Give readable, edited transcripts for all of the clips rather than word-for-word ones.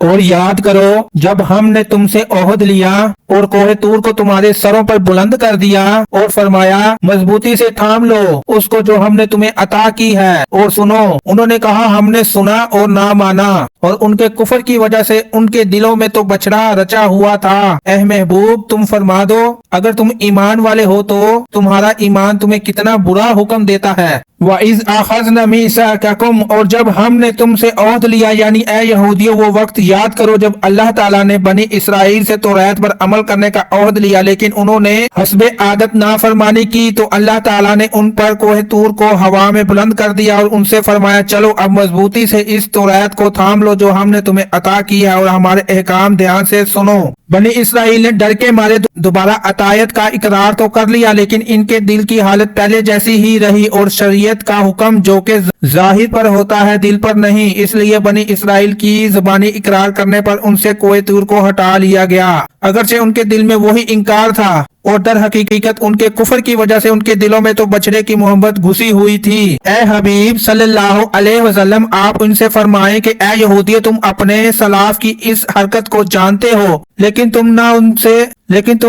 اور یاد کرو جب ہم نے تم سے عہد لیا اور کوہ طور کو تمہارے سروں پر بلند کر دیا اور فرمایا مضبوطی سے تھام لو اس کو جو ہم نے تمہیں عطا کی ہے اور سنو، انہوں نے کہا ہم نے سنا اور نہ مانا، اور ان کے کفر کی وجہ سے ان کے دلوں میں تو بچڑا رچا ہوا تھا۔ اے محبوب تم فرما دو اگر تم ایمان والے ہو تو تمہارا ایمان تمہیں کتنا برا حکم دیتا ہے۔ وَإِذْ أَخَذْنَا مِيثَاقَكُمْ، اور جب ہم نے تم سے عہد لیا، یعنی اے یہودیوں وہ وقت یاد کرو جب اللہ تعالیٰ نے بنی اسرائیل سے توریت پر عمل کرنے کا عہد لیا، لیکن انہوں نے حسب عادت نافرمانی کی تو اللہ تعالیٰ نے ان پر کوہ طور کو ہوا میں بلند کر دیا اور ان سے فرمایا چلو اب مضبوطی سے اس توریت کو تھام لو جو ہم نے تمہیں عطا کی ہے اور ہمارے احکام دھیان سے سنو۔ بنی اسرائیل نے ڈر کے مارے دوبارہ عطایت کا اقرار تو کر لیا، لیکن ان کے دل کی حالت پہلے جیسی ہی رہی اور شریعت کا حکم جو کہ ظاہر پر ہوتا ہے دل پر نہیں، اس لیے بنی اسرائیل کی زبانی اقرار کرنے پر ان سے کوہ طور کو ہٹا لیا گیا، اگرچہ ان کے دل میں وہی انکار تھا اور در حقیقت ان کے کفر کی وجہ سے ان کے دلوں میں تو بچڑے کی محبت گھسی ہوئی تھی۔ اے حبیب صلی اللہ علیہ وسلم آپ ان سے فرمائیں کہ اے یہودیو تم اپنے سلاف کی اس حرکت کو جانتے ہو لیکن تم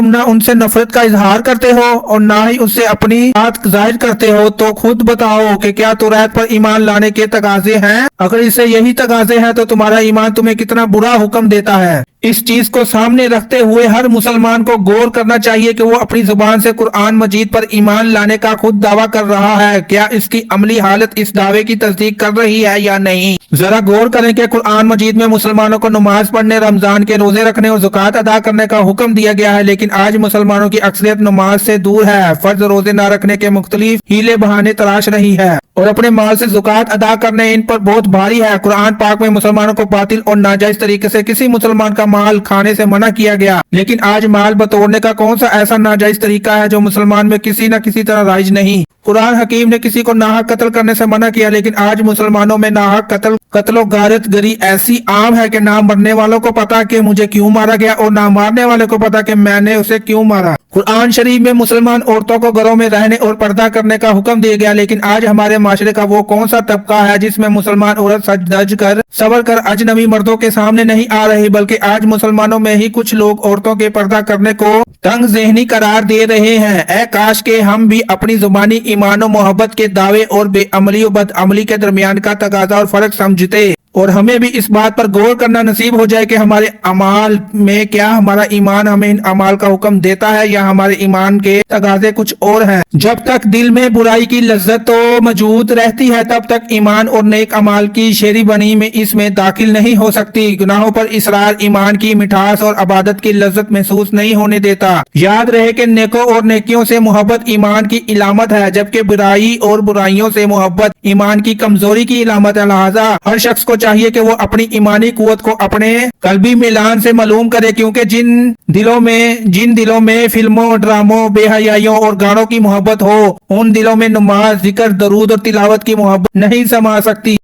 نہ ان سے نفرت کا اظہار کرتے ہو اور نہ ہی اس سے اپنی بات ظاہر کرتے ہو، تو خود بتاؤ کہ کیا توریت پر ایمان لانے کے تقاضے ہیں؟ اگر اس سے یہی تقاضے ہیں تو تمہارا ایمان تمہیں کتنا برا حکم دیتا ہے۔ اس چیز کو سامنے رکھتے ہوئے ہر مسلمان کو غور کرنا چاہیے کہ وہ اپنی زبان سے قرآن مجید پر ایمان لانے کا خود دعویٰ کر رہا ہے، کیا اس کی عملی حالت اس دعوے کی تصدیق کر رہی ہے یا نہیں؟ ذرا غور کریں کہ قرآن مجید میں مسلمانوں کو نماز پڑھنے، رمضان کے روزے رکھنے اور زکوٰۃ ادا کرنے کا حکم دیا گیا ہے، لیکن آج مسلمانوں کی اکثریت نماز سے دور ہے، فرض روزے نہ رکھنے کے مختلف ہیلے بہانے تلاش رہی ہے اور اپنے مال سے زکوٰۃ ادا کرنے ان پر بہت بھاری ہے۔ قرآن پاک میں مسلمانوں کو باطل اور ناجائز طریقے سے کسی مسلمان کا مال کھانے سے منع کیا گیا، لیکن آج مال بتوڑنے کا کون سا ایسا ناجائز طریقہ ہے جو مسلمان میں کسی نہ کسی طرح رائج نہیں؟ قرآن حکیم نے کسی کو ناحق قتل کرنے سے منع کیا، لیکن آج مسلمانوں میں ناحق قتل و غارت گری ایسی عام ہے کہ نہ مرنے والوں کو پتا کہ مجھے کیوں مارا گیا اور نہ مارنے والے کو پتا کہ میں نے اسے کیوں مارا۔ قرآن شریف میں مسلمان عورتوں کو گھروں میں رہنے اور پردہ کرنے کا حکم دیا گیا، لیکن آج ہمارے معاشرے کا وہ کون سا طبقہ ہے جس میں مسلمان عورت سج دھج کر صبر کر اجنبی مردوں کے سامنے نہیں آ رہی، بلکہ آج مسلمانوں میں ہی کچھ لوگ عورتوں کے پردہ کرنے کو تنگ ذہنی قرار دے رہے ہیں۔ اے کاش کہ ہم بھی اپنی زبانی ایمان و محبت کے دعوے اور بے عملی و بد عملی کے درمیان کا تقاضا اور فرق سمجھتے اور ہمیں بھی اس بات پر غور کرنا نصیب ہو جائے کہ ہمارے اعمال میں کیا ہمارا ایمان ہمیں ان اعمال کا حکم دیتا ہے یا ہمارے ایمان کے تقاضے کچھ اور ہیں۔ جب تک دل میں برائی کی لذت تو موجود رہتی ہے تب تک ایمان اور نیک اعمال کی شیری بنی میں اس میں داخل نہیں ہو سکتی۔ گناہوں پر اصرار ایمان کی مٹھاس اور عبادت کی لذت محسوس نہیں ہونے دیتا۔ یاد رہے کہ نیکوں اور نیکیوں سے محبت ایمان کی علامت ہے، جبکہ برائی اور برائیوں سے محبت ایمان کی کمزوری کی علامت ہے۔ لہذا ہر شخص کو چاہیے کہ وہ اپنی ایمانی قوت کو اپنے قلبی میلان سے معلوم کرے، کیونکہ جن دلوں میں فلموں، ڈراموں، بے حیائیوں اور گانوں کی محبت ہو، ان دلوں میں نماز، ذکر، درود اور تلاوت کی محبت نہیں سما سکتی۔